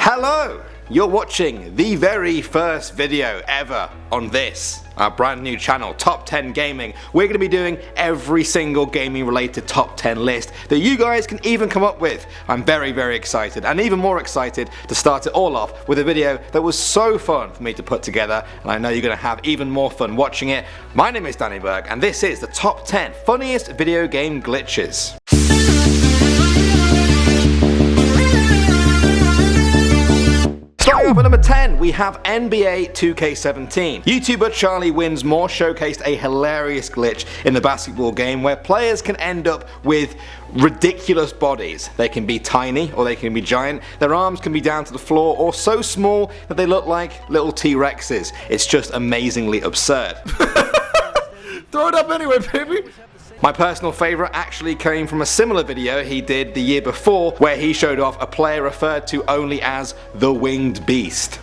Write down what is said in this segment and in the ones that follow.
Hello! You're watching the very first video ever on this, our brand new channel, Top 10 Gaming. We're going to be doing every single gaming related top 10 list that you guys can even come up with. I'm very excited, and even more excited to start it all off with a video that was so fun for me to put together, and I know you're going to have even more fun watching it. My name is Danny Berg, and this is the top 10 funniest video game glitches. Starting off at number 10, we have NBA 2K17. YouTuber Charlie Wins More showcased a hilarious glitch in the basketball game where players can end up with ridiculous bodies. They can be tiny or they can be giant. Their arms can be down to the floor or so small that they look like little T-Rexes. It's just amazingly absurd. Throw it up anyway, baby! My personal favourite actually came from a similar video he did the year before where he showed off a player referred to only as the Winged Beast.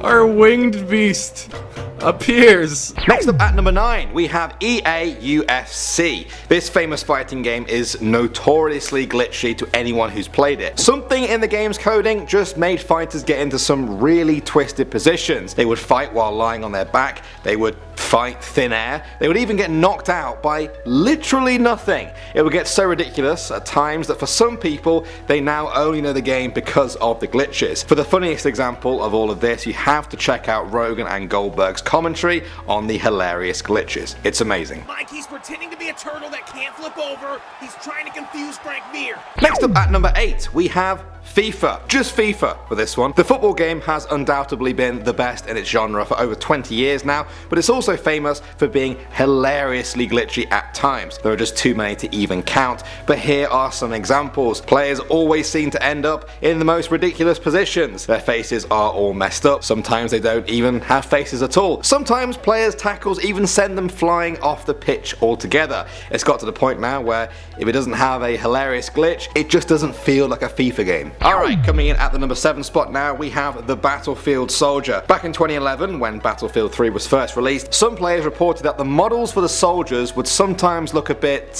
Our winged beast appears. Next up at number 9, we have EA UFC. This famous fighting game is notoriously glitchy to anyone who's played it. Something in the game's coding just made fighters get into some really twisted positions. They would fight while lying on their back, they would fight thin air, they would even get knocked out by literally nothing. It would get so ridiculous at times that for some people, they now only know the game because of the glitches. For the funniest example of all of this, you have to check out Rogan and Goldberg's commentary on the hilarious glitches. It's amazing. Mike, he's pretending to be a turtle that can't flip over. He's trying to confuse Frank Mir. Next up at number 8, we have FIFA. Just FIFA for this one. The football game has undoubtedly been the best in its genre for over 20 years now, but it's also famous for being hilariously glitchy at times. There are just too many to even count, but here are some examples. Players always seem to end up in the most ridiculous positions. Their faces are all messed up. Sometimes they don't even have faces at all. Sometimes players' tackles even send them flying off the pitch altogether. It's got to the point now where if it doesn't have a hilarious glitch, it just doesn't feel like a FIFA game. Alright, coming in at the number 7 spot now, we have the Battlefield Soldier. Back in 2011, when Battlefield 3 was first released, some players reported that the models for the soldiers would sometimes look a bit,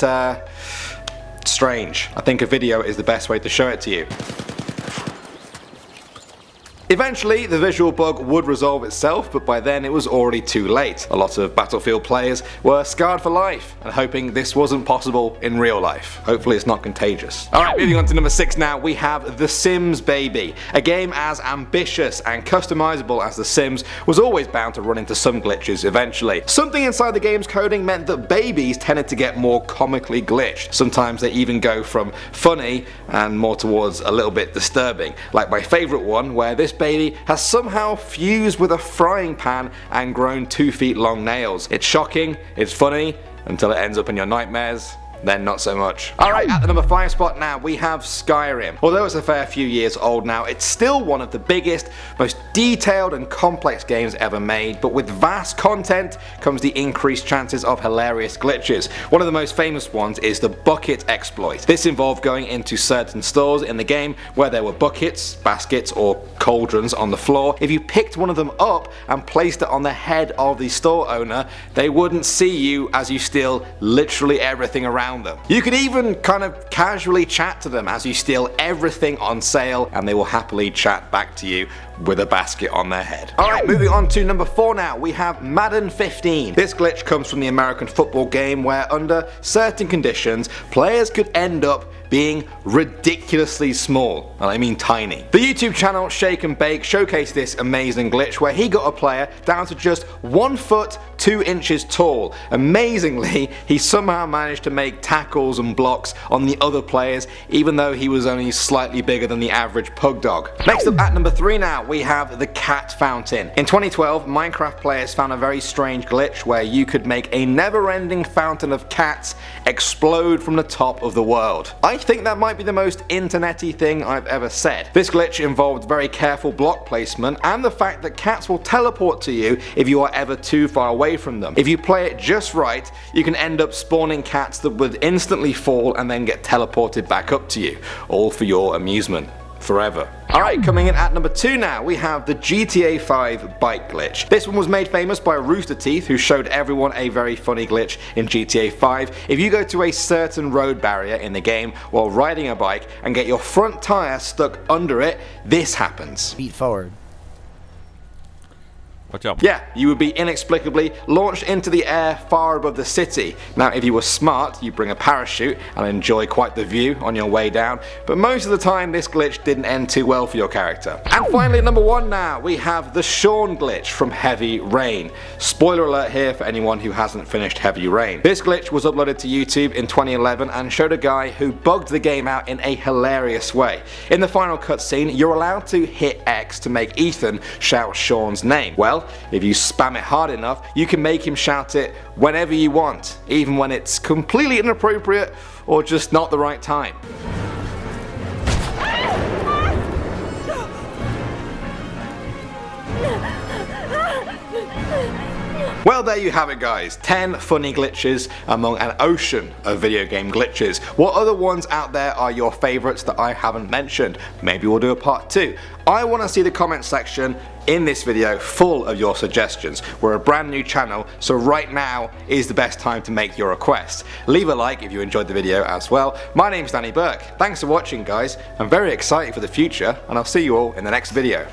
strange. I think a video is the best way to show it to you. Eventually, the visual bug would resolve itself, but by then it was already too late. A lot of Battlefield players were scarred for life and hoping this wasn't possible in real life. Hopefully it's not contagious. Alright, moving on to number 6 now, we have The Sims Baby. A game as ambitious and customizable as The Sims was always bound to run into some glitches eventually. Something inside the game's coding meant that babies tended to get more comically glitched. Sometimes they even go from funny and more towards a little bit disturbing. Like my favourite one, where this baby has somehow fused with a frying pan and grown 2 feet long nails. It's shocking, it's funny, until it ends up in your nightmares. Then not so much. Alright, at the number 5 spot now, we have Skyrim. Although it's a fair few years old now, it's still one of the biggest, most detailed and complex games ever made, but with vast content comes the increased chances of hilarious glitches. One of the most famous ones is the bucket exploit. This involved going into certain stores in the game where there were buckets, baskets or cauldrons on the floor. If you picked one of them up and placed it on the head of the store owner, they wouldn't see you as you steal literally everything around them. You could even kind of casually chat to them as you steal everything on sale, and they will happily chat back to you with a basket on their head. Alright, moving on to number 4 now, we have Madden 15. This glitch comes from the American football game where under certain conditions, players could end up being ridiculously small, and I mean tiny. The YouTube channel Shake and Bake showcased this amazing glitch where he got a player down to just 1 foot 2 inches tall. Amazingly, he somehow managed to make tackles and blocks on the other players even though he was only slightly bigger than the average pug dog. Next up at number 3 now, we have the cat fountain. In 2012, Minecraft players found a very strange glitch where you could make a never-ending fountain of cats explode from the top of the world. I think that might be the most internety thing I've ever said. This glitch involved very careful block placement and the fact that cats will teleport to you if you are ever too far away from them. If you play it just right, you can end up spawning cats that would instantly fall and then get teleported back up to you, all for your amusement. forever. Alright, coming in at number 2 now, we have the GTA 5 bike glitch. This one was made famous by Rooster Teeth, who showed everyone a very funny glitch in GTA 5. If you go to a certain road barrier in the game while riding a bike and get your front tire stuck under it, this happens. Feet forward. Watch out. Yeah, you would be inexplicably launched into the air far above the city. Now if you were smart, you'd bring a parachute and enjoy quite the view on your way down, but most of the time this glitch didn't end too well for your character. And finally at number 1 now, we have the Sean glitch from Heavy Rain. Spoiler alert here for anyone who hasn't finished Heavy Rain. This glitch was uploaded to YouTube in 2011 and showed a guy who bugged the game out in a hilarious way. In the final cutscene, you're allowed to hit X to make Ethan shout Sean's name. Well, if you spam it hard enough, you can make him shout it whenever you want, even when it's completely inappropriate or just not the right time. Well, there you have it guys, 10 funny glitches among an ocean of video game glitches. What other ones out there are your favourites that I haven't mentioned? Maybe we'll do a part 2. I want to see the comment section in this video full of your suggestions. We're a brand new channel, so right now is the best time to make your request. Leave a like if you enjoyed the video as well. My name's Danny Burke. Thanks for watching guys. I'm very excited for the future and I'll see you all in the next video.